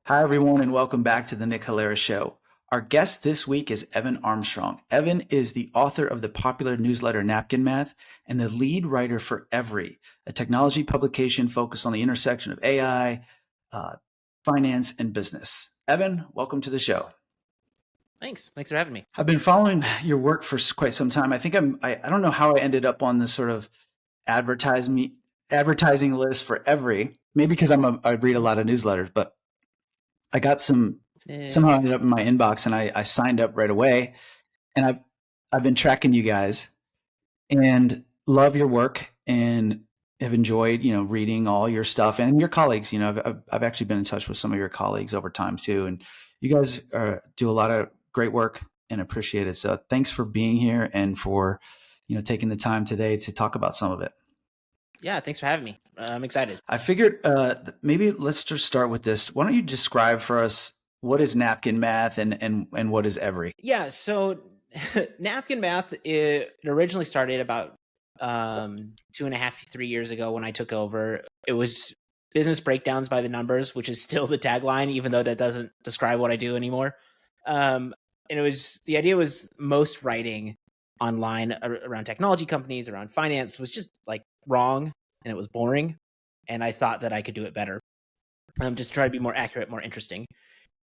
Hi, everyone, and welcome back to the Nick Halaris Show. Our guest this week is Evan Armstrong. Evan is the author of the popular newsletter Napkin Math and the lead writer for Every, a technology publication focused on the intersection of AI, finance, and business. Evan, welcome to the show. Thanks for having me. I've been following your work for quite some time. I don't know how I ended up on this sort of advertising list for Every. Maybe because I read a lot of newsletters, but I got somehow ended up in my inbox, and I signed up right away. And I've been tracking you guys and love your work and have enjoyed, reading all your stuff and your colleagues. I've actually been in touch with some of your colleagues over time too. And you guys do a lot of great work and appreciate it. So thanks for being here and for, taking the time today to talk about some of it. Yeah, thanks for having me. I'm excited. I figured maybe let's just start with this. Why don't you describe for us what is Napkin Math and what is Every? Yeah, so Napkin Math, it originally started about 2.5, 3 years ago when I took over. It was business breakdowns by the numbers, which is still the tagline, even though that doesn't describe what I do anymore. And the idea was most writing online around technology companies, around finance was just like wrong, and it was boring. And I thought that I could do it better. Just try to be more accurate, more interesting.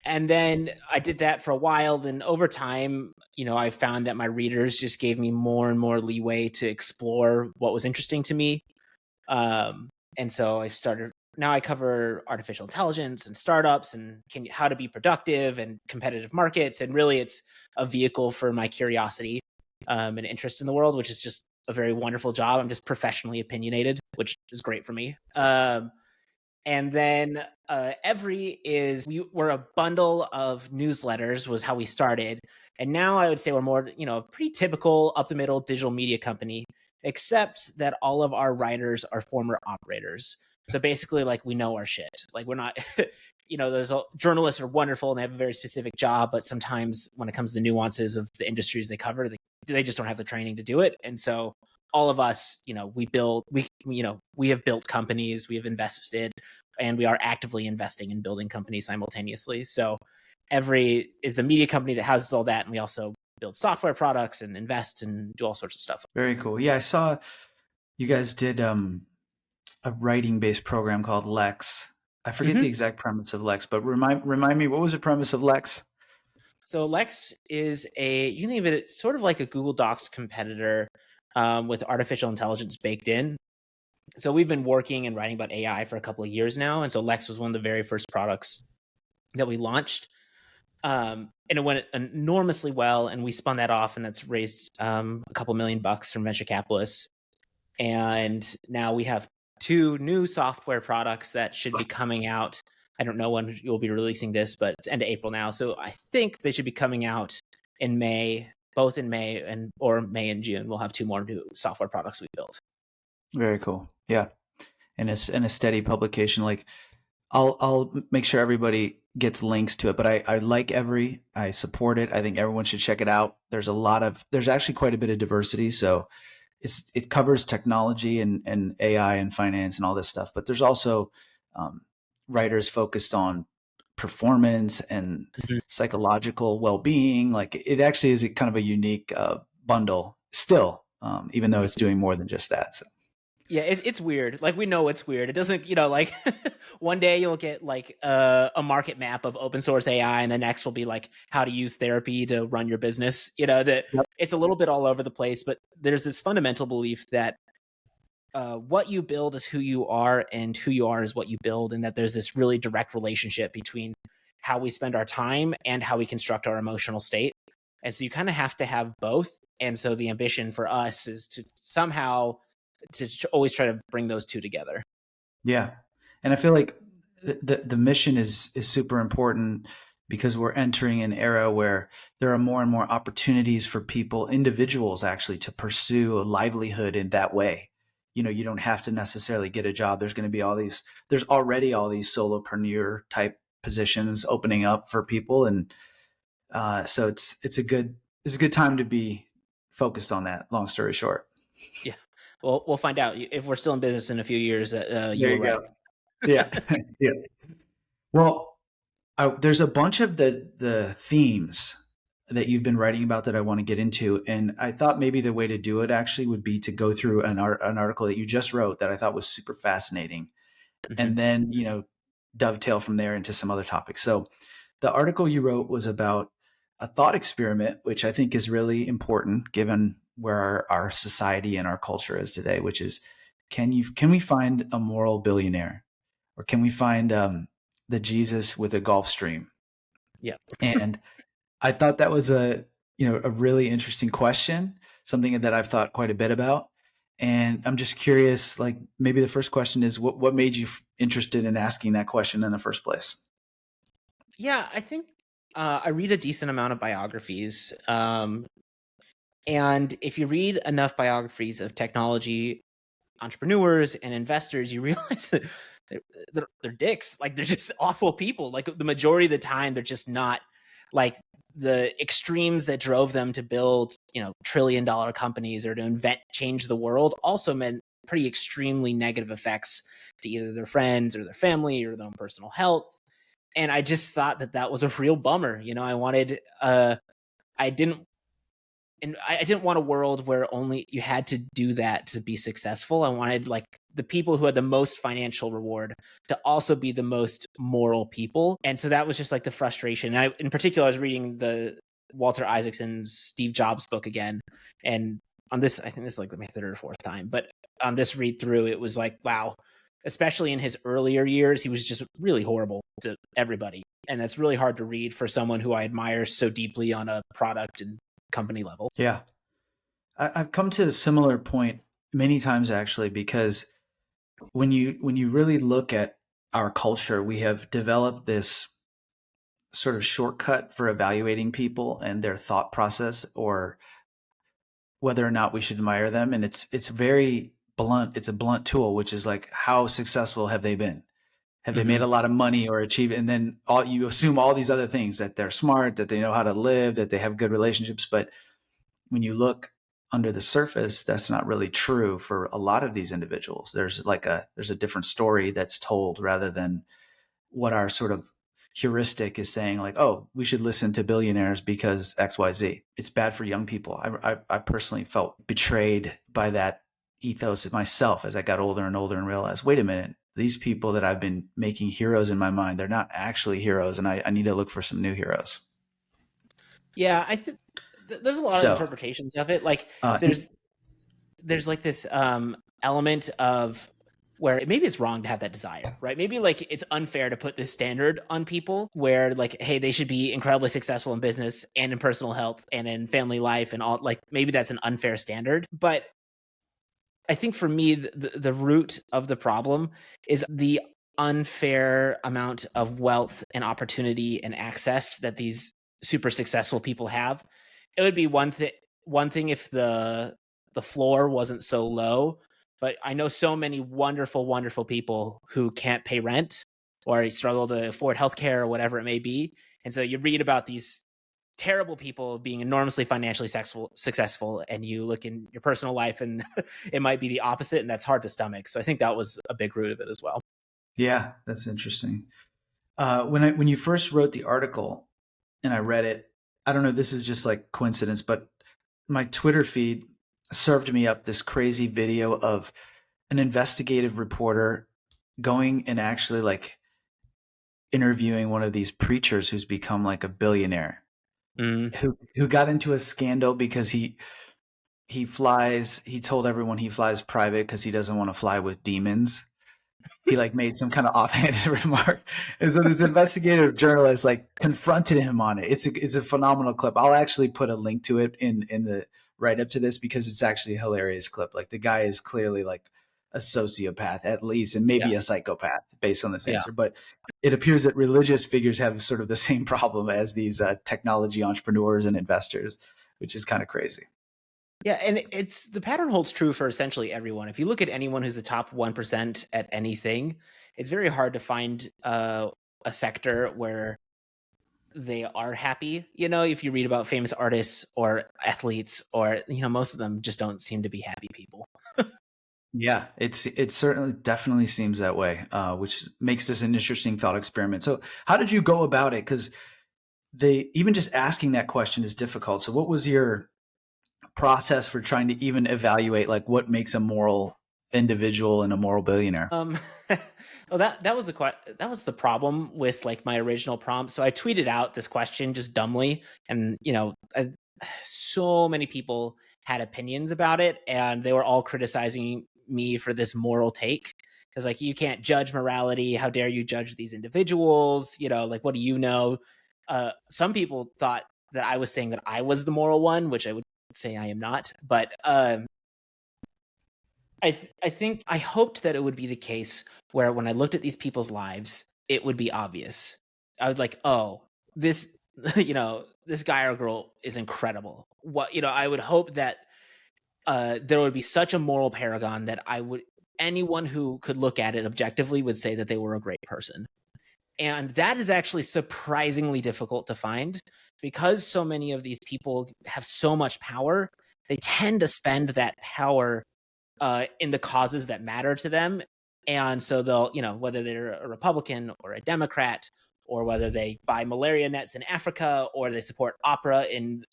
And then I did that for a while. Then over time, I found that my readers just gave me more and more leeway to explore what was interesting to me. And so now I cover artificial intelligence and startups and how to be productive and competitive markets. And really it's a vehicle for my curiosity and interest in the world, which is just a very wonderful job. I'm just professionally opinionated, which is great for me. And then we're a bundle of newsletters was how we started. And now I would say we're more, a pretty typical up the middle digital media company, except that all of our writers are former operators. So basically, like, we know our shit. Like, we're not, journalists are wonderful and they have a very specific job, but sometimes when it comes to the nuances of the industries they cover, they just don't have the training to do it. And so all of us, we have built companies, we have invested, and we are actively investing in building companies simultaneously. So Every is the media company that houses all that, and we also build software products and invest and do all sorts of stuff. Very cool. Yeah, I saw you guys did a writing-based program called Lex. I forget the exact premise of Lex, but remind me, what was the premise of Lex? So Lex is you can think of it sort of like a Google Docs competitor with artificial intelligence baked in. So we've been working and writing about AI for a couple of years now. And so Lex was one of the very first products that we launched. And it went enormously well. And we spun that off, and that's raised a couple $1 million from venture capitalists. And now we have 2 new software products that should be coming out. I don't know when you'll be releasing this, but it's end of April now. So I think they should be coming out in May, both in May or May and June. We'll have 2 more new software products we built. Very cool. Yeah. And it's a steady publication. Like I'll make sure everybody gets links to it, but I like Every, I support it. I think everyone should check it out. There's actually quite a bit of diversity. So it covers technology and AI and finance and all this stuff, but there's also writers focused on performance and psychological well-being. Like it actually is kind of a unique bundle still, even though it's doing more than just that. So. Yeah, it's weird. Like, we know it's weird. It doesn't, like one day you'll get like a market map of open source AI, and the next will be like how to use therapy to run your business. It's a little bit all over the place, but there's this fundamental belief that what you build is who you are, and who you are is what you build, and that there's this really direct relationship between how we spend our time and how we construct our emotional state. And so you kind of have to have both. And so the ambition for us is to somehow always try to bring those 2 together. Yeah. And I feel like the mission is super important, because we're entering an era where there are more and more opportunities for individuals actually, to pursue a livelihood in that way. You don't have to necessarily get a job. There's already all these solopreneur type positions opening up for people. And so it's a good time to be focused on that, long story short. Yeah. Well, we'll find out if we're still in business in a few years. There you go. Yeah. Yeah. Well, there's a bunch of the themes that you've been writing about that I want to get into, and I thought maybe the way to do it actually would be to go through an article that you just wrote that I thought was super fascinating, Mm-hmm. and then dovetail from there into some other topics. So the article you wrote was about a thought experiment, which I think is really important given where our society and our culture is today, which is can we find a moral billionaire, or can we find the Jesus with a Gulf Stream? Yeah. And I thought that was a really interesting question, something that I've thought quite a bit about. And I'm just curious, like maybe the first question is what made you interested in asking that question in the first place? Yeah, I think I read a decent amount of biographies. And if you read enough biographies of technology entrepreneurs and investors, you realize that they're dicks. Like they're just awful people. Like the majority of the time, they're just not like the extremes that drove them to build, $1 trillion companies or to change the world also meant pretty extremely negative effects to either their friends or their family or their own personal health. And I just thought that was a real bummer. I didn't I didn't want a world where only you had to do that to be successful. I wanted like the people who had the most financial reward to also be the most moral people. And so that was just like the frustration. In particular, I was reading the Walter Isaacson's Steve Jobs book again. And on this, I think this is like my third or fourth time, but on this read through, it was like, wow, especially in his earlier years, he was just really horrible to everybody. And that's really hard to read for someone who I admire so deeply on a product and company level. Yeah, I've come to a similar point many times actually, because when you really look at our culture, we have developed this sort of shortcut for evaluating people and their thought process, or whether or not we should admire them, and it's very blunt. It's a blunt tool, which is like, how successful have they been? Have they made Mm-hmm. a lot of money or achieved? And then you assume all these other things, that they're smart, that they know how to live, that they have good relationships. But when you look under the surface, that's not really true for a lot of these individuals. There's a different story that's told, rather than what our sort of heuristic is saying, like, oh, we should listen to billionaires because XYZ. It's bad for young people. I personally felt betrayed by that ethos myself as I got older and older and realized, wait a minute, these people that I've been making heroes in my mind, they're not actually heroes, and I need to look for some new heroes. Yeah, I think there's a lot of So, interpretations of it. Like uh, there's like this element of where maybe it's wrong to have that desire, right? Maybe like it's unfair to put this standard on people where like, hey, they should be incredibly successful in business and in personal health and in family life and all. Like maybe that's an unfair standard. But I think for me, the root of the problem is the unfair amount of wealth and opportunity and access that these super successful people have. It would be one thing if the floor wasn't so low, but I know so many wonderful, wonderful people who can't pay rent or struggle to afford healthcare or whatever it may be. And so you read about these terrible people being enormously financially successful, and you look in your personal life and it might be the opposite, and that's hard to stomach. So I think that was a big root of it as well. yeah, that's interesting. When you first wrote the article and I read it, I don't know, this is just like coincidence, but my Twitter feed served me up this crazy video of an investigative reporter going and actually like interviewing one of these preachers who's become like a billionaire, Mm. who got into a scandal because he told everyone he flies private because he doesn't want to fly with demons. He like made some kind of offhanded remark, and so this investigative journalist like confronted him on it. It's a phenomenal clip. I'll actually put a link to it in the write up to this, because it's actually a hilarious clip. Like, the guy is clearly like a sociopath at least, and Yeah. maybe a psychopath based on this Yeah. answer. But it appears that religious figures have sort of the same problem as these technology entrepreneurs and investors, which is kind of crazy. Yeah, and it's the pattern holds true for essentially everyone. If you look at anyone who's the top 1% at anything, it's very hard to find a sector where they are happy. If you read about famous artists or athletes, or most of them just don't seem to be happy people. Yeah, it certainly definitely seems that way, which makes this an interesting thought experiment. So, how did you go about it? Because they even just asking that question is difficult. So, what was your process for trying to even evaluate like what makes a moral individual and a moral billionaire? Well, that was the problem with like my original prompt. So I tweeted out this question just dumbly, and so many people had opinions about it, and they were all criticizing me for this moral take. Because like you can't judge morality. How dare you judge these individuals? Like what do you know? Some people thought that I was saying that I was the moral one, which I would say I am not. But I think I hoped that it would be the case where when I looked at these people's lives, it would be obvious. I was like, oh, this this guy or girl is incredible. I would hope that there would be such a moral paragon that anyone who could look at it objectively would say that they were a great person. And that is actually surprisingly difficult to find because so many of these people have so much power. They tend to spend that power in the causes that matter to them. And so they'll, whether they're a Republican or a Democrat, or whether they buy malaria nets in Africa, or they support opera in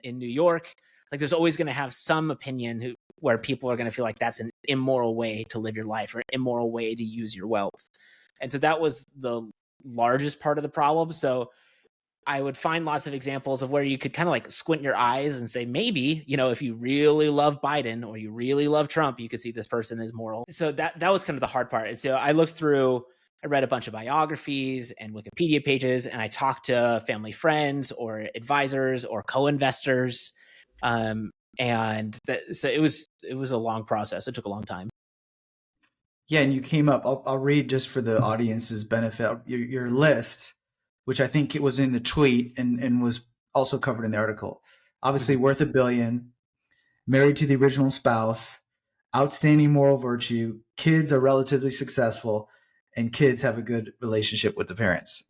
New York, like there's always going to have some opinion where people are going to feel like that's an immoral way to live your life or immoral way to use your wealth. And so that was the largest part of the problem. So I would find lots of examples of where you could kind of like squint your eyes and say, maybe, if you really love Biden or you really love Trump, you could see this person is moral. So that was kind of the hard part. And so I read a bunch of biographies and Wikipedia pages, and I talked to family friends or advisors or co-investors. So it was a long process. It took a long time. Yeah, and you came up. I'll read just for the audience's benefit your list, which I think it was in the tweet and was also covered in the article. Obviously, Mhm. worth $1 billion, married to the original spouse, outstanding moral virtue, kids are relatively successful, and kids have a good relationship with the parents.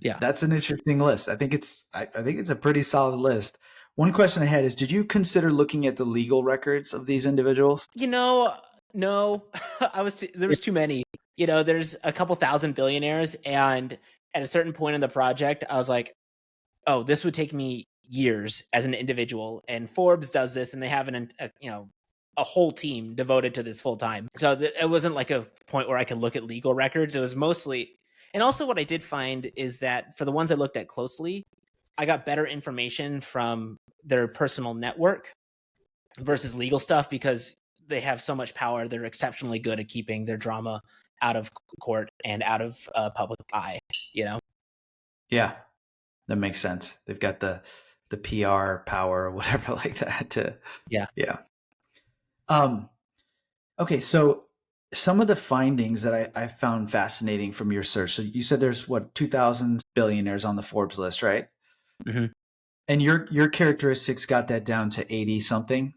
Yeah. That's an interesting list. I think it's a pretty solid list. One question I had is, did you consider looking at the legal records of these individuals? No, there was too many. There's a couple thousand billionaires, and at a certain point in the project, I was like, oh, this would take me years as an individual. And Forbes does this, and they have a whole team devoted to this full time. So it wasn't like a point where I could look at legal records. It was mostly, and also what I did find is that for the ones I looked at closely, I got better information from their personal network versus legal stuff because they have so much power. They're exceptionally good at keeping their drama out of court and out of public eye. Yeah, that makes sense. They've got the PR power or whatever like that to Yeah. yeah. Um okay, so some of the findings that I found fascinating from your search. So you said there's what 2,000 billionaires on the Forbes list, right? Mm-hmm. And your characteristics got that down to 80 something.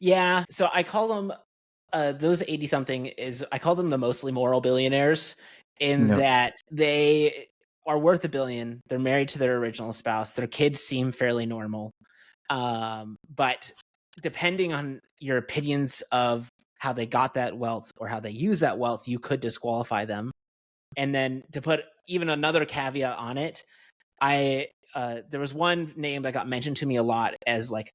Yeah. So I call them those 80 something I call them the mostly moral billionaires in No. that they are worth $1 billion. They're married to their original spouse. Their kids seem fairly normal. But depending on your opinions of how they got that wealth or how they use that wealth, you could disqualify them. And then to put even another caveat on it, there was one name that got mentioned to me a lot as like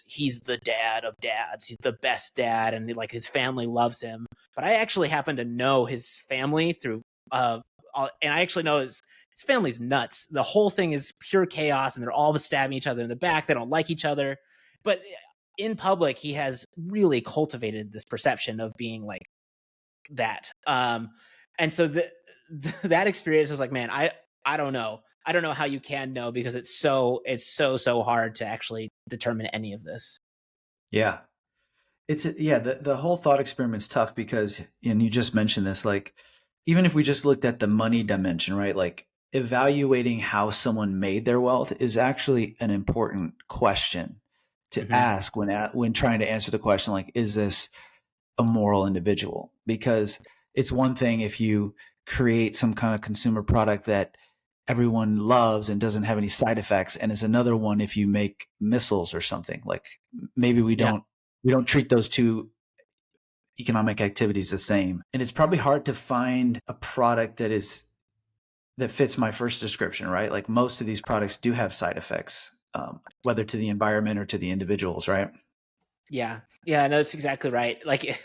he's the dad of dads, he's the best dad, and like his family loves him. But I actually happen to know his family through and I actually know his family's nuts. The whole thing is pure chaos, and they're all stabbing each other in the back. They don't like each other, but in public he has really cultivated this perception of being like that. And so that experience was like, man, I don't know. I don't know how you can know because it's so hard to actually determine any of this. Yeah. The whole thought experiment's tough because, and you just mentioned this, like, even if we just looked at the money dimension, right? Like, evaluating how someone made their wealth is actually an important question to Mm-hmm. ask when trying to answer the question, like, is this a moral individual? Because it's one thing if you create some kind of consumer product that everyone loves and doesn't have any side effects, and it's another one if you make missiles or something. Like maybe we Yeah. don't treat those two economic activity is the same. And it's probably hard to find a product that fits my first description, right? Like most of these products do have side effects, whether to the environment or to the individuals, right? Yeah. Yeah, no, that's exactly right. Like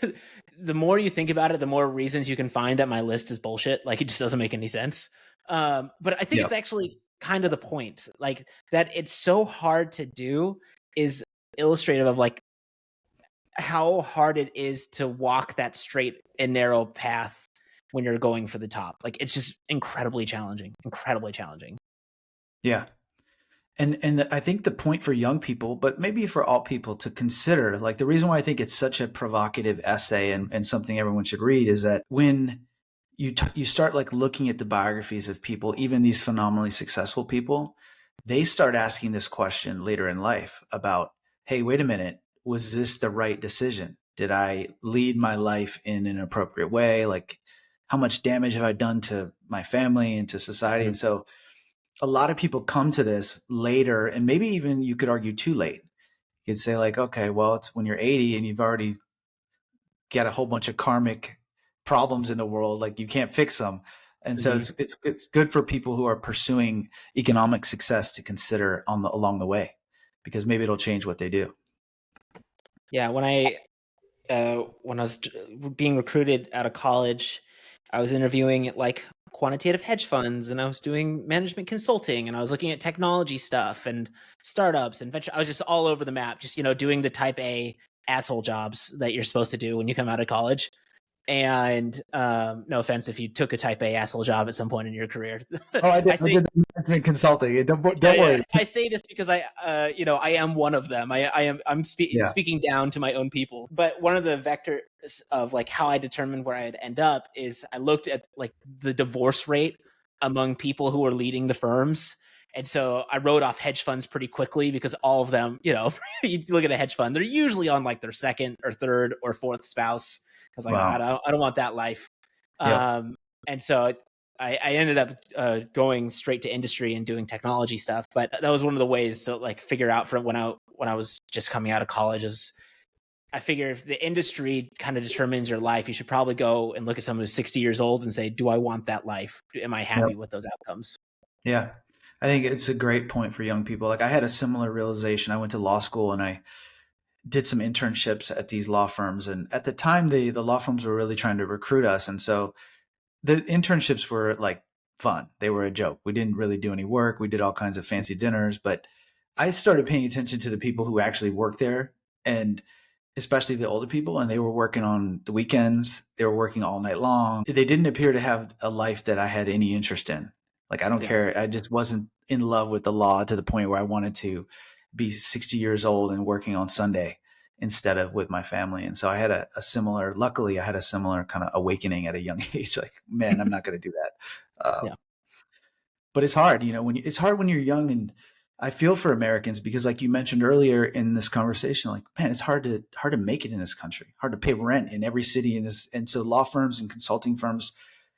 the more you think about it, the more reasons you can find that my list is bullshit. Like it just doesn't make any sense. But I think Yep. it's actually kind of the point. Like that it's so hard to do is illustrative of like how hard it is to walk that straight and narrow path when you're going for the top. Like it's just incredibly challenging, incredibly challenging. Yeah. And I think the point for young people, but maybe for all people to consider, like the reason why I think it's such a provocative essay and something everyone should read is that when you start like looking at the biographies of people, even these phenomenally successful people, they start asking this question later in life about, hey, wait a minute, was this the right decision? Did I lead my life in an appropriate way? Like, how much damage have I done to my family and to society? Mhm. And so a lot of people come to this later, and maybe even you could argue too late. You could say like, okay, well, it's when you're 80 and you've already got a whole bunch of karmic problems in the world, like you can't fix them. And so Mhm. it's good for people who are pursuing economic success to consider along the way, because maybe it'll change what they do. Yeah, when I was being recruited out of college, I was interviewing at like quantitative hedge funds and I was doing management consulting and I was looking at technology stuff and startups and venture. I was just all over the map, just, doing the type A asshole jobs that you're supposed to do when you come out of college. And no offense if you took a type A asshole job at some point in your career. Oh, I did. I I say did the management consulting. yeah, Don't yeah. worry. I say this because I am one of them. I'm Yeah. speaking down to my own people. But one of the vectors of like how I determined where I'd end up is I looked at like the divorce rate among people who are leading the firms. And so I wrote off hedge funds pretty quickly because all of them, you look at a hedge fund, they're usually on like their second or third or fourth spouse. I was like, oh, Wow. I don't want that life. Yep. And so I ended up going straight to industry and doing technology stuff. But that was one of the ways to like figure out from when I was just coming out of college is I figure if the industry kind of determines your life, you should probably go and look at someone who's 60 years old and say, do I want that life? Am I Yep. happy with those outcomes? Yeah. I think it's a great point for young people. Like I had a similar realization. I went to law school and I did some internships at these law firms. And at the time, the law firms were really trying to recruit us. And so the internships were like fun. They were a joke. We didn't really do any work. We did all kinds of fancy dinners, but I started paying attention to the people who actually worked there, and especially the older people, and they were working on the weekends. They were working all night long. They didn't appear to have a life that I had any interest in. Like, I don't Yeah. care. I just wasn't in love with the law to the point where I wanted to be 60 years old and working on Sunday instead of with my family. And so I had a similar, luckily, I had a similar kind of awakening at a young age. Like, man, I'm not going to do that. Yeah. But it's hard, it's hard when you're young. And I feel for Americans because, like you mentioned earlier in this conversation, like, man, it's hard to make it in this country, hard to pay rent in every city in this. And so law firms and consulting firms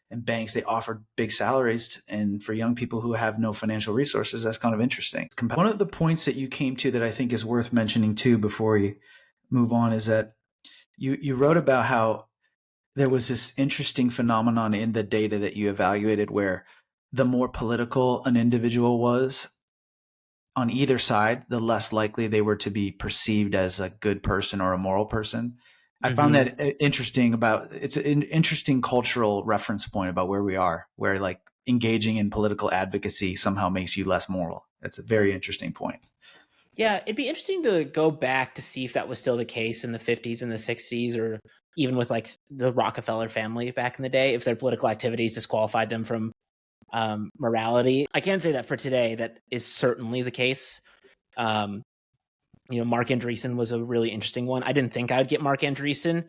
and banks, they offer big salaries. And for young people who have no financial resources, that's kind of interesting. One of the points that you came to that I think is worth mentioning too, before we move on, is that you wrote about how there was this interesting phenomenon in the data that you evaluated where the more political an individual was on either side, the less likely they were to be perceived as a good person or a moral person. I found Mm-hmm. that interesting. About it's an interesting cultural reference point about where we are, where like engaging in political advocacy somehow makes you less moral. That's a very interesting point. Yeah, it'd be interesting to go back to see if that was still the case in the 50s and the 60s, or even with like the Rockefeller family back in the day, if their political activities disqualified them from morality. I can say that for today, that is certainly the case. Um, Mark Andreessen was a really interesting one. I didn't think I would get Mark Andreessen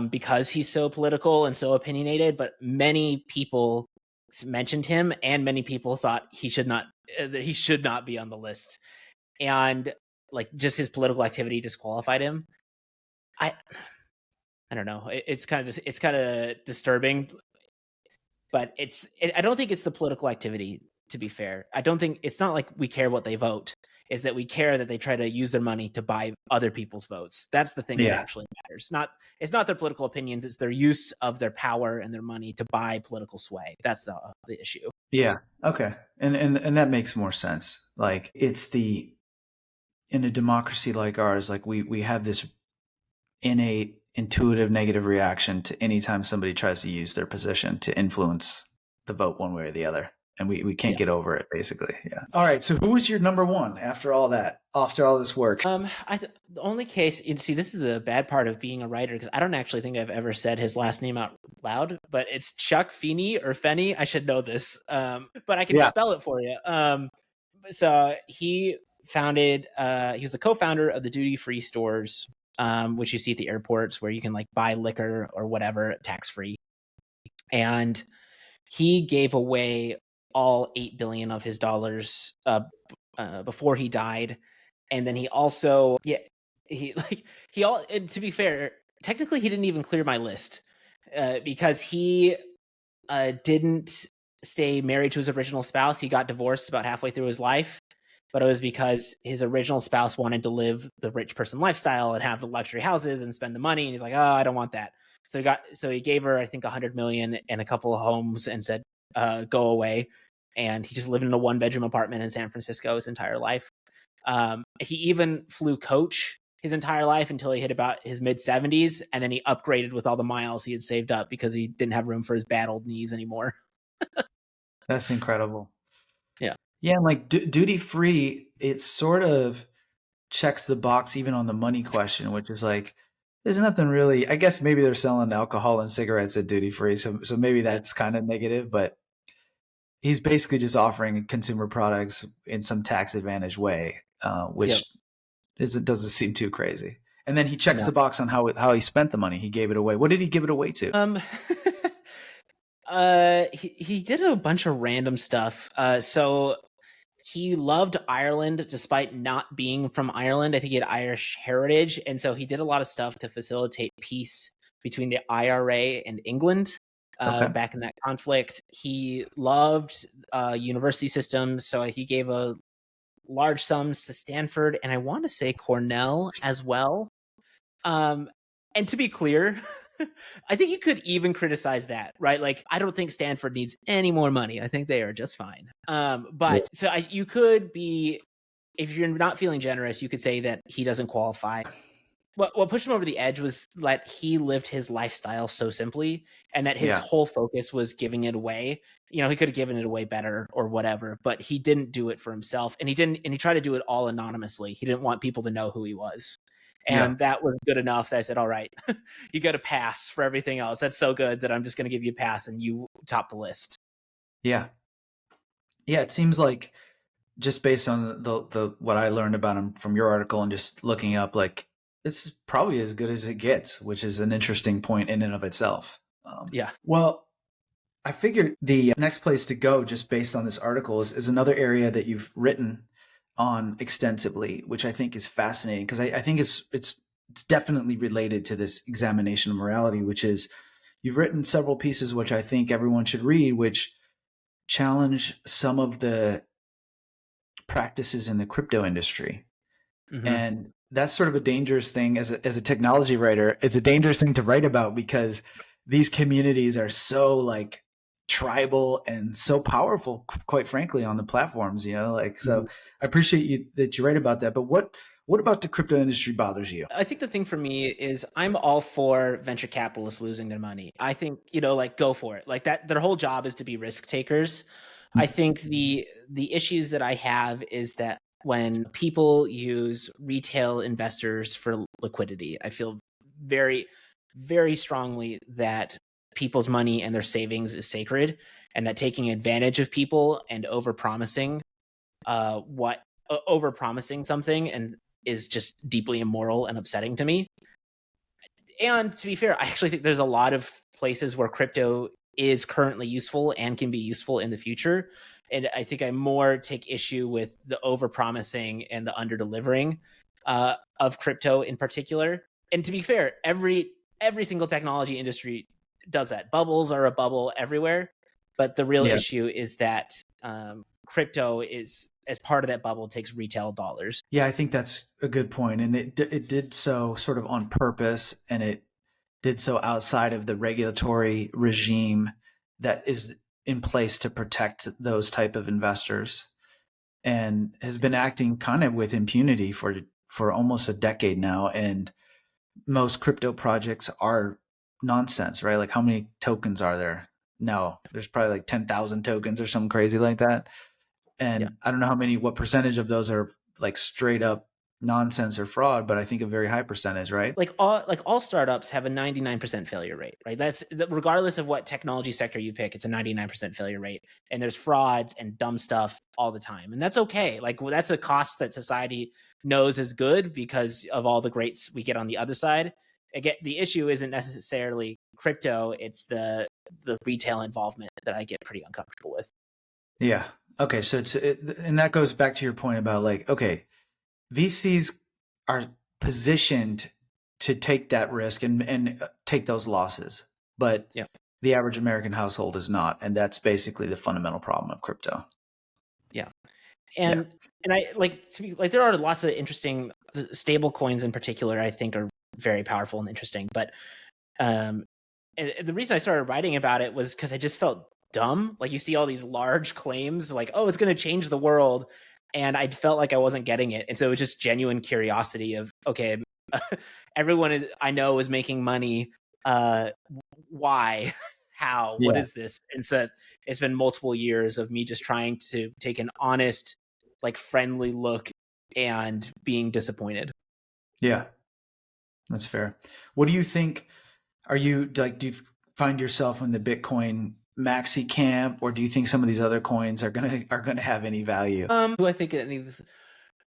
because he's so political and so opinionated, but many people mentioned him, and many people thought that he should not be on the list, and like just his political activity disqualified him. I I don't know. It's kind of disturbing, but I don't think it's the political activity to be fair. I don't think it's not like we care what they vote. Is that we care that they try to use their money to buy other people's votes. That's the thing that Yeah. actually matters. It's not their political opinions, it's their use of their power and their money to buy political sway. That's the issue. Yeah. Okay. And that makes more sense. Like it's in a democracy like ours, like we have this innate intuitive negative reaction to anytime somebody tries to use their position to influence the vote one way or the other. And we can't get over it, basically. Yeah. All right. So who was your number one after all that, after all this work? The only case, you see, this is the bad part of being a writer, because I don't actually think I've ever said his last name out loud, but it's Chuck Feeney or Fenny. I should know this, but I can spell it for you. So he founded, he was the co-founder of the duty-free stores, which you see at the airports where you can like buy liquor or whatever tax-free. And he gave away all 8 billion of his dollars before he died. And then he also, and to be fair, technically he didn't even clear my list because he didn't stay married to his original spouse. He got divorced about halfway through his life, but it was because his original spouse wanted to live the rich person lifestyle and have the luxury houses and spend the money. And he's like, oh, I don't want that. So he gave her, I think, 100 million and a couple of homes and said, go away. And he just lived in a 1-bedroom apartment in San Francisco his entire life. He even flew coach his entire life until he hit about his mid-70s, and then he upgraded with all the miles he had saved up because he didn't have room for his bad old knees anymore. That's incredible. Yeah. Yeah, and like duty free, it sort of checks the box even on the money question, which is like, there's nothing really. I guess maybe they're selling alcohol and cigarettes at duty free, so maybe that's kind of negative. But he's basically just offering consumer products in some tax advantage way, which doesn't seem too crazy. And then he checks the box on how he spent the money. He gave it away. What did he give it away to? He did a bunch of random stuff. So he loved Ireland despite not being from Ireland. I think he had Irish heritage. And so he did a lot of stuff to facilitate peace between the IRA and England back in that conflict. He loved university systems. So he gave a large sums to Stanford and I want to say Cornell as well. And to be clear, I think you could even criticize that, right? Like, I don't think Stanford needs any more money. I think they are just fine. You could be, if you're not feeling generous, you could say that he doesn't qualify. What pushed him over the edge was that he lived his lifestyle so simply, and that his whole focus was giving it away. You know, he could have given it away better or whatever, but he didn't do it for himself, and he tried to do it all anonymously. He didn't want people to know who he was. And that was good enough that I said, all right, you got a pass for everything else. That's so good that I'm just going to give you a pass and you top the list. Yeah. Yeah. It seems like just based on the what I learned about him from your article and just looking up, like it's probably as good as it gets, which is an interesting point in and of itself. Well, I figured the next place to go just based on this article is another area that you've written on extensively, which I think is fascinating because I think it's definitely related to this examination of morality, which is you've written several pieces which I think everyone should read, which challenge some of the practices in the crypto industry. Mm-hmm. And that's sort of a dangerous thing as a technology writer. It's a dangerous thing to write about because these communities are so like tribal and so powerful, quite frankly, on the platforms, you know, like, so I appreciate that you write about that, but what about the crypto industry bothers you? I think the thing for me is I'm all for venture capitalists losing their money. I think, you know, like go for it. Like that, their whole job is to be risk takers. I think the issues that I have is that when people use retail investors for liquidity, I feel very, very strongly that people's money and their savings is sacred, and that taking advantage of people and overpromising something and is just deeply immoral and upsetting to me. And to be fair, I actually think there's a lot of places where crypto is currently useful and can be useful in the future. And I think I more take issue with the overpromising and the underdelivering of crypto in particular. And to be fair, every single technology industry does that. Bubbles are a bubble everywhere. But the real issue is that crypto is, as part of that bubble, takes retail dollars. Yeah, I think that's a good point. And it did so sort of on purpose, and it did so outside of the regulatory regime that is in place to protect those type of investors, and has been acting kind of with impunity for almost a decade now. And most crypto projects are nonsense, right? Like, how many tokens are there? No, there's probably like 10,000 tokens or something crazy like that. Yeah. And I don't know what percentage of those are like straight up nonsense or fraud, but I think a very high percentage, right? Like all startups have a 99% failure rate, right? That's regardless of what technology sector you pick, it's a 99% failure rate. And there's frauds and dumb stuff all the time. And that's okay. Like, well, that's a cost that society knows is good because of all the greats we get on the other side. Again, the issue isn't necessarily crypto, it's the retail involvement that I get pretty uncomfortable with. Yeah. Okay. So and that goes back to your point about like, okay, VCs are positioned to take that risk and take those losses, but Yeah. the average American household is not. And that's basically the fundamental problem of crypto. Yeah. Yeah. And I like to be like, there are lots of interesting stable coins in particular, I think are very powerful and interesting. But and the reason I started writing about it was because I just felt dumb. Like, you see all these large claims like, oh, it's going to change the world. And I felt like I wasn't getting it. And so it was just genuine curiosity of, okay, everyone I know is making money. Why? How? What Yeah. is this? And so it's been multiple years of me just trying to take an honest, like, friendly look and being disappointed. Yeah. That's fair. What do you think? Are you like, do you find yourself in the Bitcoin maxi camp, or do you think some of these other coins are gonna have any value? Do I think it needs?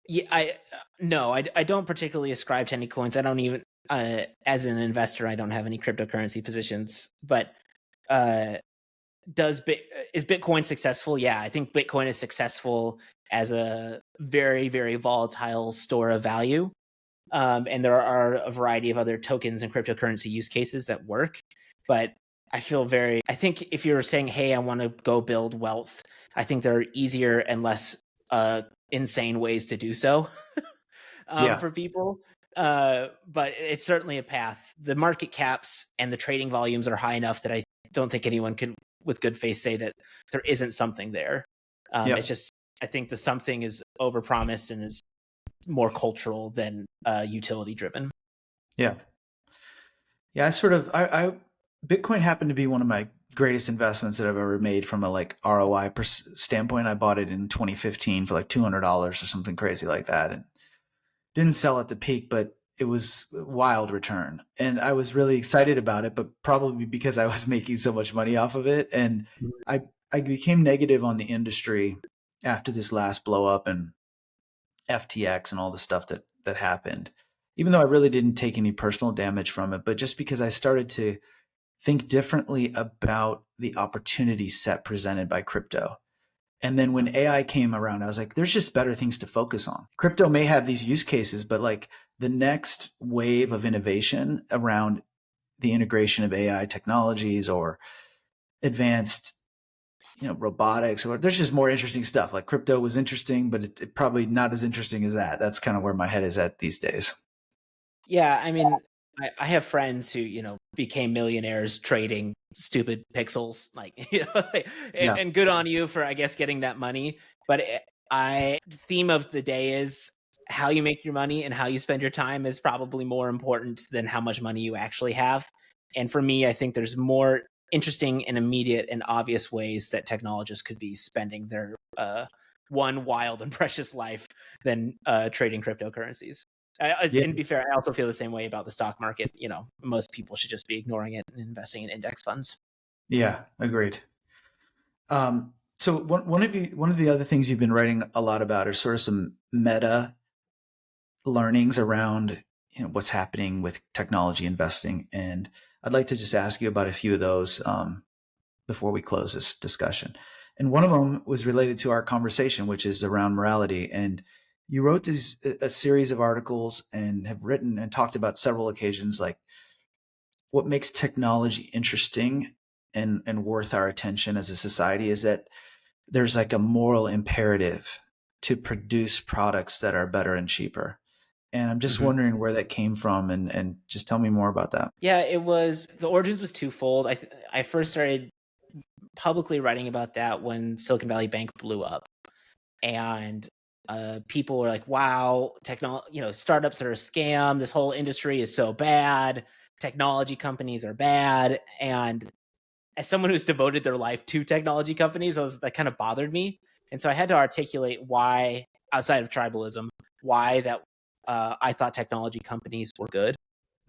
Yeah, I don't particularly ascribe to any coins. I don't even, as an investor, I don't have any cryptocurrency positions. But uh, is Bitcoin successful? Yeah, I think Bitcoin is successful as a very, very volatile store of value. And there are a variety of other tokens and cryptocurrency use cases that work. But I think if you're saying, hey, I want to go build wealth, I think there are easier and less insane ways to do so Yeah. for people. But it's certainly a path. The market caps and the trading volumes are high enough that I don't think anyone could, with good faith, say that there isn't something there. It's Yep. just, I think the something is overpromised and is more cultural than utility driven. Yeah. Yeah. I Bitcoin happened to be one of my greatest investments that I've ever made from a like ROI standpoint. I bought it in 2015 for like $200 or something crazy like that, and didn't sell at the peak, but it was a wild return. And I was really excited about it, but probably because I was making so much money off of it. And I, I became negative on the industry after this last blow up and FTX and all the stuff that happened. Even though I really didn't take any personal damage from it, but just because I started to think differently about the opportunity set presented by crypto. And then when AI came around, I was like, there's just better things to focus on. Crypto may have these use cases, but like the next wave of innovation around the integration of AI technologies or advanced, robotics, or there's just more interesting stuff. Like, crypto was interesting, but it probably not as interesting as that. That's kind of where my head is at these days. Yeah, I mean, I have friends who, became millionaires trading stupid pixels, like, Yeah. and good on you for, I guess, getting that money. But theme of the day is how you make your money and how you spend your time is probably more important than how much money you actually have. And for me, I think there's more interesting and immediate and obvious ways that technologists could be spending their one wild and precious life than trading cryptocurrencies. Yeah. And be fair, I also feel the same way about the stock market. Most people should just be ignoring it and investing in index funds. Yeah. Agreed. So one of the other things you've been writing a lot about are sort of some meta learnings around what's happening with technology investing, and I'd like to just ask you about a few of those before we close this discussion. And one of them was related to our conversation, which is around morality. And you wrote a series of articles and have written and talked about several occasions, like what makes technology interesting and worth our attention as a society is that there's like a moral imperative to produce products that are better and cheaper. And I'm just wondering where that came from, and just tell me more about that. Yeah, the origins was twofold. I first started publicly writing about that when Silicon Valley Bank blew up, and people were like, "Wow, startups are a scam. This whole industry is so bad. Technology companies are bad." And as someone who's devoted their life to technology companies, that kind of bothered me, and so I had to articulate why, outside of tribalism, why that I thought technology companies were good.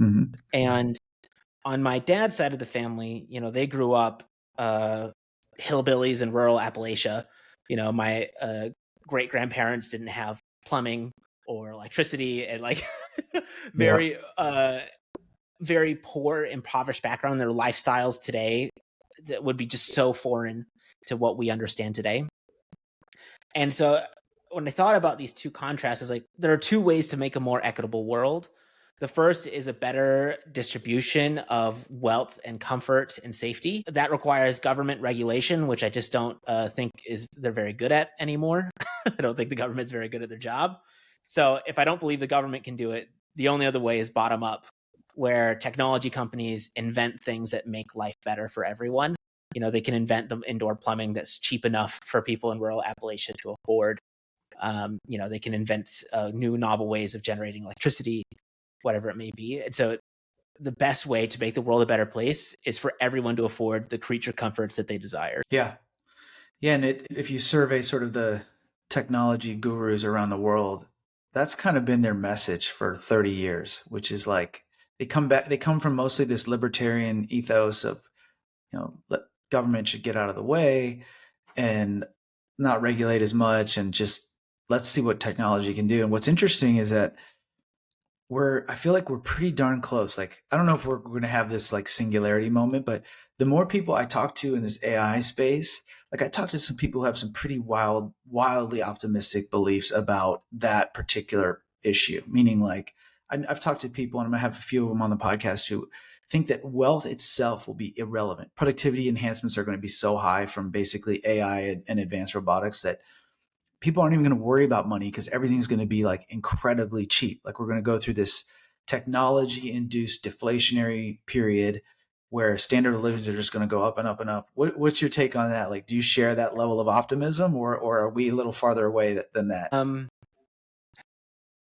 Mm-hmm. And on my dad's side of the family, they grew up hillbillies in rural Appalachia. My great grandparents didn't have plumbing or electricity, and Yeah. very very poor, impoverished background. Their lifestyles today that would be just so foreign to what we understand today. And so when I thought about these two contrasts, it's like there are two ways to make a more equitable world. The first is a better distribution of wealth and comfort and safety. That requires government regulation, which I just don't think they're very good at anymore. I don't think the government's very good at their job. So if I don't believe the government can do it, the only other way is bottom up, where technology companies invent things that make life better for everyone. They can invent the indoor plumbing that's cheap enough for people in rural Appalachia to afford. They can invent new novel ways of generating electricity, whatever it may be. And so the best way to make the world a better place is for everyone to afford the creature comforts that they desire. Yeah. Yeah. And if you survey sort of the technology gurus around the world, that's kind of been their message for 30 years, which is like they come from mostly this libertarian ethos of, government should get out of the way and not regulate as much, and just let's see what technology can do. And what's interesting is that I feel like we're pretty darn close. Like, I don't know if we're going to have this like singularity moment, but the more people I talk to in this AI space, like I talk to some people who have some pretty wildly optimistic beliefs about that particular issue. Meaning, like, I've talked to people, and I'm going to have a few of them on the podcast, who think that wealth itself will be irrelevant. Productivity enhancements are going to be so high from basically AI and advanced robotics that people aren't even going to worry about money, because everything's going to be like incredibly cheap. Like, we're going to go through this technology induced deflationary period where standard of livings are just going to go up and up and up. What's your take on that? Like, do you share that level of optimism, or are we a little farther away than that?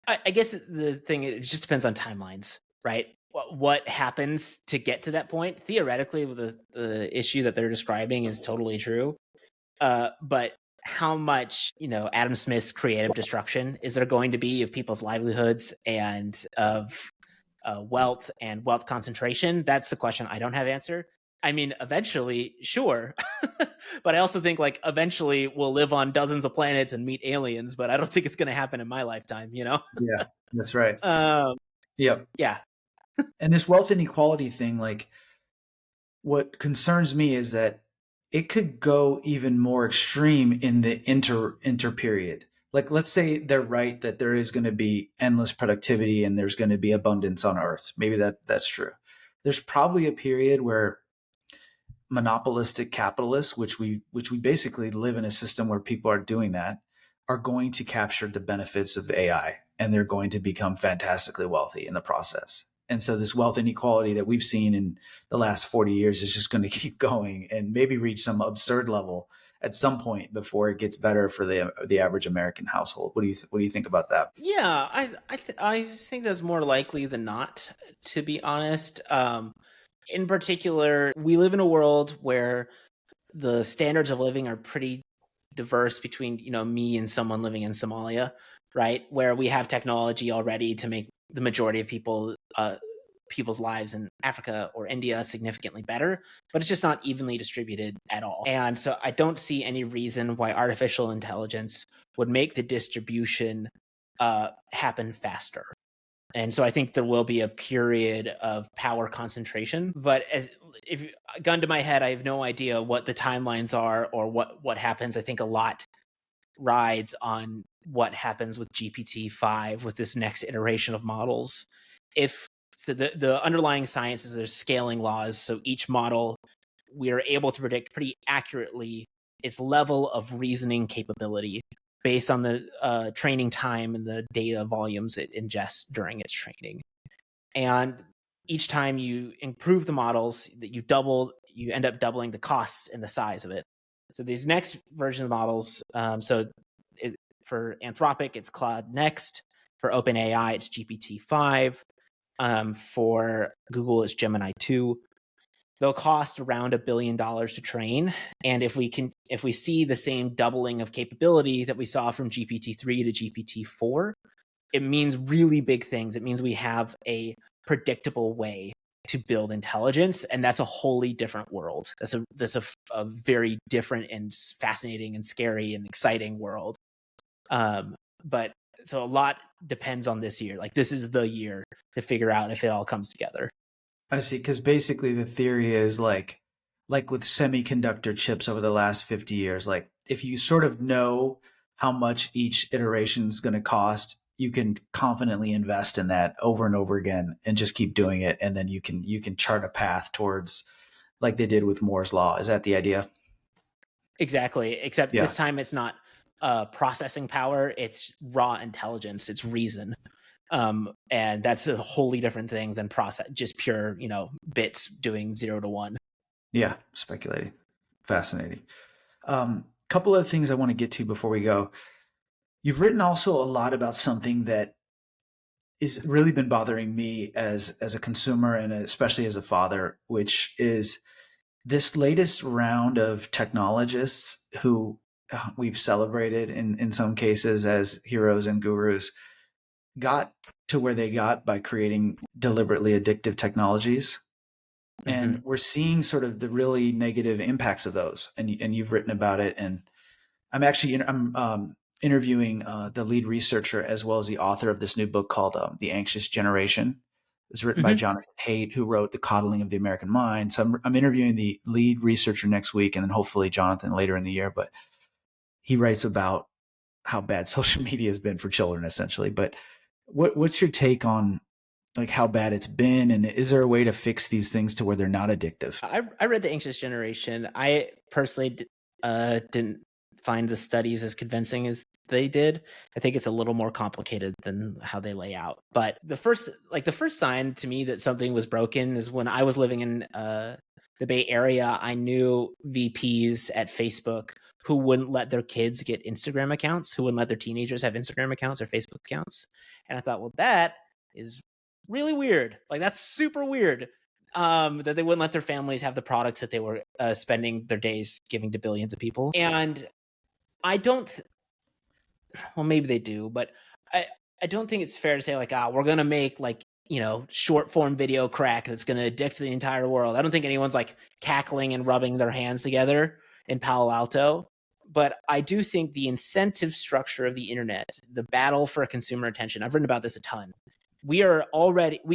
I guess the thing, it just depends on timelines, right? What happens to get to that point? Theoretically, the issue that they're describing is totally true. But how much, Adam Smith's creative destruction is there going to be of people's livelihoods and of wealth and wealth concentration? That's the question I don't have answer. I mean, eventually, sure. But I also think eventually we'll live on dozens of planets and meet aliens, but I don't think it's going to happen in my lifetime, Yeah, that's right. Um, Yep. yeah. And this wealth inequality thing, like, what concerns me is that it could go even more extreme in the inter period. Like, let's say they're right that there is going to be endless productivity and there's going to be abundance on Earth. Maybe that's true. There's probably a period where monopolistic capitalists, which we basically live in a system where people are doing that, are going to capture the benefits of AI, and they're going to become fantastically wealthy in the process. And so this wealth inequality that we've seen in the last 40 years is just going to keep going and maybe reach some absurd level at some point before it gets better for the average American household. What do you think about that? Yeah, I think that's more likely than not, to be honest. In particular, we live in a world where the standards of living are pretty diverse between, me and someone living in Somalia, right? Where we have technology already to make the majority of people's lives in Africa or India significantly better, but it's just not evenly distributed at all. And so I don't see any reason why artificial intelligence would make the distribution happen faster. And so I think there will be a period of power concentration. But if gun to my head, I have no idea what the timelines are or what happens. I think a lot rides on what happens with GPT-5, with this next iteration of models. The underlying science is there's scaling laws. So each model, we are able to predict pretty accurately its level of reasoning capability based on the training time and the data volumes it ingests during its training. And each time you improve the models, that you end up doubling the costs and the size of it. So these next version of models, for Anthropic, it's Claude Next. For OpenAI, it's GPT-5. For Google, it's Gemini 2. They'll cost around $1 billion to train. And if we see the same doubling of capability that we saw from GPT-3 to GPT-4, it means really big things. It means we have a predictable way to build intelligence, and that's a wholly different world. That's a very different and fascinating and scary and exciting world. But so a lot depends on this year. Like, this is the year to figure out if it all comes together. I see, because basically the theory is like with semiconductor chips over the last 50 years, like if you sort of know how much each iteration is going to cost, you can confidently invest in that over and over again and just keep doing it. And then you can chart a path towards, like they did with Moore's Law. Is that the idea? Exactly. Except this time it's not processing power, it's raw intelligence, it's reason. And that's a wholly different thing than just pure, bits doing 0 to 1. Yeah, speculating. Fascinating. Couple of things I want to get to before we go. You've written also a lot about something that has really been bothering me as a consumer and especially as a father, which is this latest round of technologists who we've celebrated in some cases as heroes and gurus got to where they got by creating deliberately addictive technologies. And we're seeing sort of the really negative impacts of those. And you've written about it. And I'm actually interviewing the lead researcher as well as the author of this new book called The Anxious Generation. It's written by Jonathan Haidt, who wrote The Coddling of the American Mind. So I'm interviewing the lead researcher next week, and then hopefully Jonathan later in the year. But he writes about how bad social media has been for children, essentially. But what's your take on like how bad it's been, and is there a way to fix these things to where they're not addictive? I read The Anxious Generation. I personally didn't find the studies as convincing as they did. I think it's a little more complicated than how they lay out. But the first sign to me that something was broken is when I was living in the Bay Area. I knew VPs at Facebook who wouldn't let their kids get Instagram accounts, who wouldn't let their teenagers have Instagram accounts or Facebook accounts. And I thought, well, that is really weird. Like, that's super weird. That they wouldn't let their families have the products that they were spending their days giving to billions of people. And I don't, well, maybe they do, but I don't think it's fair to say like, we're going to make like, short form video crack that's going to addict the entire world. I don't think anyone's like cackling and rubbing their hands together in Palo Alto. But I do think the incentive structure of the internet, the battle for consumer attention, I've written about this a ton. We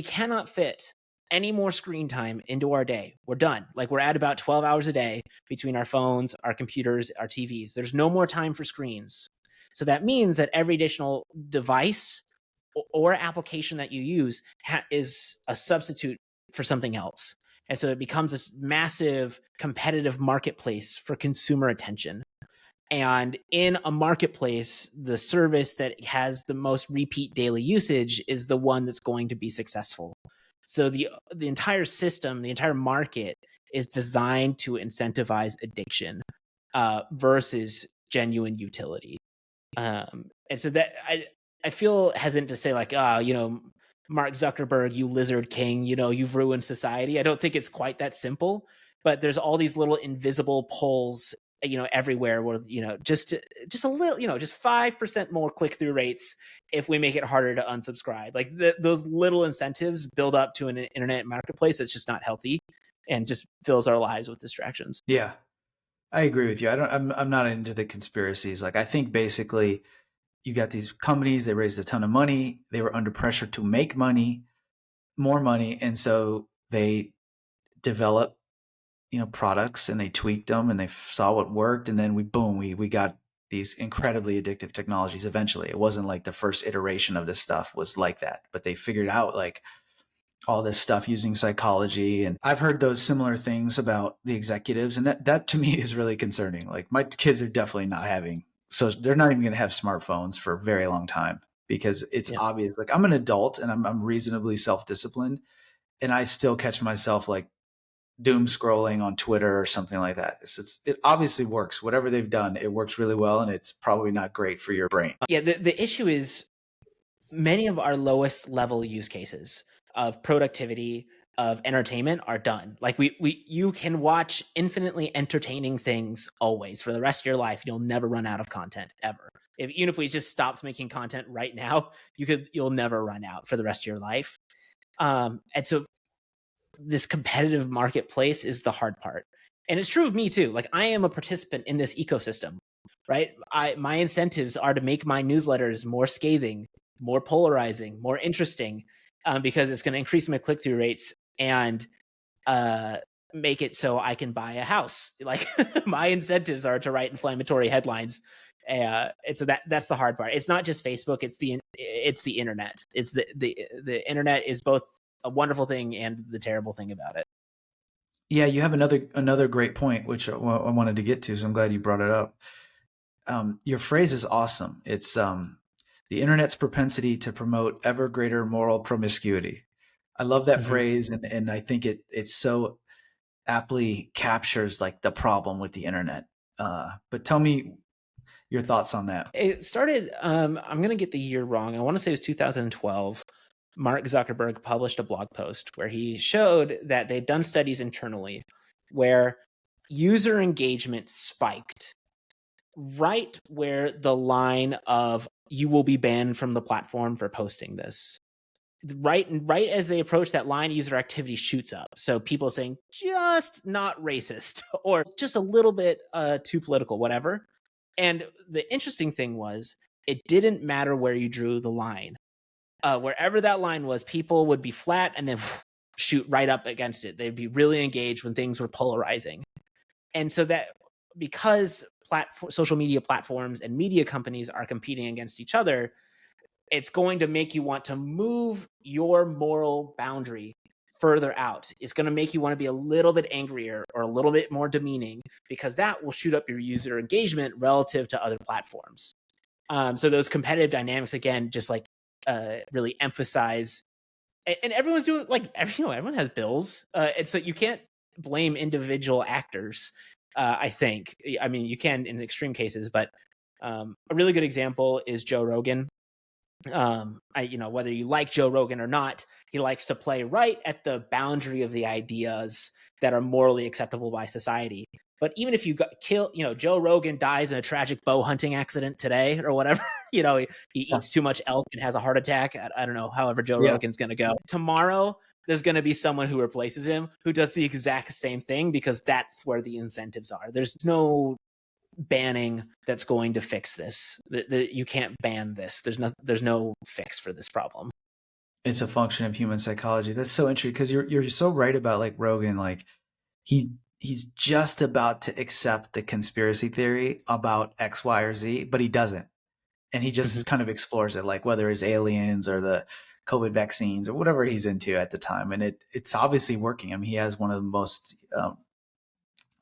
cannot fit any more screen time into our day. We're done. Like, we're at about 12 hours a day between our phones, our computers, our TVs. There's no more time for screens. So that means that every additional device or application that you use is a substitute for something else. And so it becomes this massive competitive marketplace for consumer attention. And in a marketplace, the service that has the most repeat daily usage is the one that's going to be successful. So the entire system, the entire market is designed to incentivize addiction versus genuine utility. And so that I feel hesitant to say like, Mark Zuckerberg, you lizard king, you've ruined society. I don't think it's quite that simple, but there's all these little invisible pulls everywhere where, just a little, just 5% more click-through rates if we make it harder to unsubscribe. Like those little incentives build up to an internet marketplace that's just not healthy and just fills our lives with distractions. Yeah, I agree with you. I'm not into the conspiracies. Like, I think basically you got these companies, they raised a ton of money. They were under pressure to make more money. And so they developed products and they tweaked them and they saw what worked. And then we got these incredibly addictive technologies. Eventually, it wasn't like the first iteration of this stuff was like that, but they figured out like all this stuff using psychology. And I've heard those similar things about the executives. And that to me is really concerning. Like my kids are definitely not having, so they're not even going to have smartphones for a very long time because it's Yeah. obvious. Like I'm an adult and I'm reasonably self-disciplined, and I still catch myself like doom scrolling on Twitter or something like that. It obviously works. Whatever they've done, it works really well, and it's probably not great for your brain. Yeah. The issue is many of our lowest level use cases of productivity, of entertainment are done. Like you can watch infinitely entertaining things always for the rest of your life. You'll never run out of content ever. Even if we just stopped making content right now, you'll never run out for the rest of your life. And so this competitive marketplace is the hard part. And it's true of me too. Like I am a participant in this ecosystem, right? My incentives are to make my newsletters more scathing, more polarizing, more interesting, because it's going to increase my click-through rates and make it so I can buy a house. Like my incentives are to write inflammatory headlines. And so that's the hard part. It's not just Facebook. It's the internet. It's the internet is both a wonderful thing and the terrible thing about it. Yeah, you have another great point, which I wanted to get to. So I'm glad you brought it up. Your phrase is awesome. It's the internet's propensity to promote ever greater moral promiscuity. I love that Mm-hmm. phrase, and I think it so aptly captures like the problem with the internet. But tell me your thoughts on that. It started, I'm going to get the year wrong. I want to say it was 2012. Mark Zuckerberg published a blog post where he showed that they'd done studies internally where user engagement spiked right where the line of you will be banned from the platform for posting this. Right as they approach that line, user activity shoots up. So people saying just not racist or just a little bit too political, whatever. And the interesting thing was it didn't matter where you drew the line. Wherever that line was, people would be flat and then shoot right up against it. They'd be really engaged when things were polarizing. And so that because social media platforms and media companies are competing against each other, it's going to make you want to move your moral boundary further out. It's going to make you want to be a little bit angrier or a little bit more demeaning because that will shoot up your user engagement relative to other platforms. So those competitive dynamics, again, just like really emphasize, and everyone's doing like, everyone has bills. And so you can't blame individual actors. I think, I mean, you can in extreme cases, but a really good example is Joe Rogan. Whether you like Joe Rogan or not, he likes to play right at the boundary of the ideas that are morally acceptable by society. But even if you Joe Rogan dies in a tragic bow hunting accident today or whatever, he eats too much elk and has a heart attack. I don't know, however Joe Yeah. Rogan's going to go. Tomorrow, there's going to be someone who replaces him who does the exact same thing because that's where the incentives are. There's no banning that's going to fix this. You can't ban this. There's no fix for this problem. It's a function of human psychology. That's so interesting because you're so right about like Rogan. Like he's just about to accept the conspiracy theory about X, Y, or Z, but he doesn't, and he just kind of explores it, like whether it's aliens or the COVID vaccines or whatever he's into at the time, and it's obviously working. I mean, he has one of the most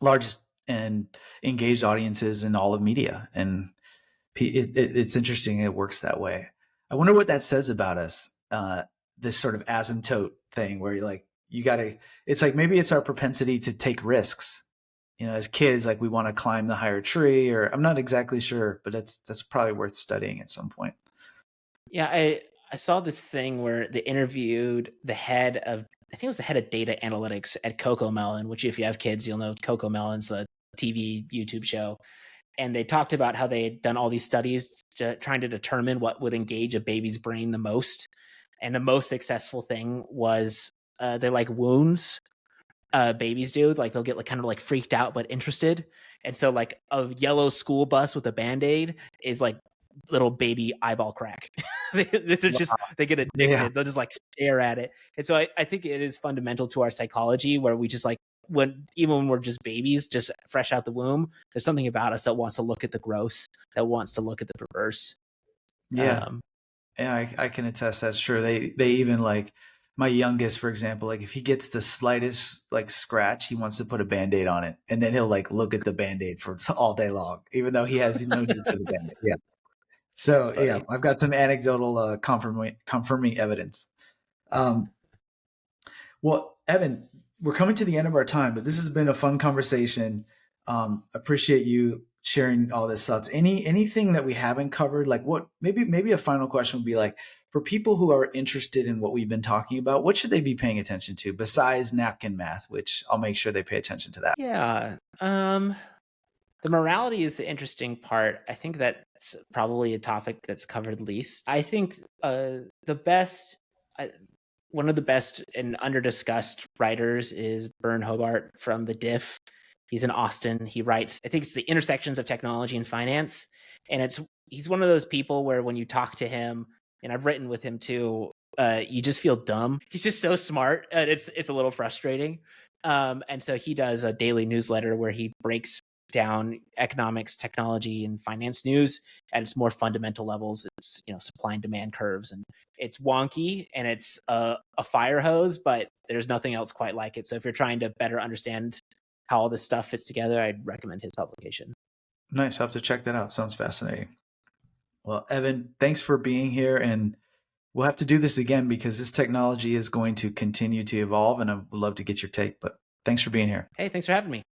largest and engaged audiences in all of media, and it's interesting it works that way. I wonder what that says about us. This sort of asymptote thing where you gotta, it's like maybe it's our propensity to take risks. As kids, like we want to climb the higher tree, or I'm not exactly sure, but that's probably worth studying at some point. Yeah, I saw this thing where they interviewed the head of, I think it was the head of data analytics at Coco Melon, which if you have kids, you'll know Coco Melon's a TV YouTube show. And they talked about how they had done all these studies trying to determine what would engage a baby's brain the most. And the most successful thing was they like wounds. Babies do, like they'll get like kind of like freaked out but interested. And so like a yellow school bus with a band-aid is like little baby eyeball crack. they get Yeah. addicted. They'll just like stare at it. And so I think it is fundamental to our psychology where we just like, even when we're just babies, just fresh out the womb, there's something about us that wants to look at the gross, that wants to look at the perverse. Yeah. Yeah, I can attest that's true. They even like my youngest, for example, like if he gets the slightest like scratch, he wants to put a Band-Aid on it, and then he'll like look at the Band-Aid for all day long, even though he has no need for the Band-Aid. Yeah. That's So yeah, funny. I've got some anecdotal confirming evidence. Um, well, Evan, we're coming to the end of our time, but this has been a fun conversation. Appreciate you sharing all this thoughts. Anything that we haven't covered, like what maybe a final question would be like for people who are interested in what we've been talking about, what should they be paying attention to besides napkin math, which I'll make sure they pay attention to that. Yeah. The morality is the interesting part. I think that's probably a topic that's covered least. I think the best, one of the best and under-discussed writers is Bern Hobart from the Diff. He's in Austin. He writes, I think it's the intersections of technology and finance. And he's one of those people where when you talk to him, and I've written with him too, you just feel dumb. He's just so smart, and it's a little frustrating. And so he does a daily newsletter where he breaks down economics, technology, and finance news at its more fundamental levels. It's supply and demand curves, and it's wonky and it's a fire hose, but there's nothing else quite like it. So if you're trying to better understand how all this stuff fits together, I'd recommend his publication. Nice. I'll have to check that out. Sounds fascinating. Well, Evan, thanks for being here, and we'll have to do this again because this technology is going to continue to evolve, and I would love to get your take. But thanks for being here. Hey, thanks for having me.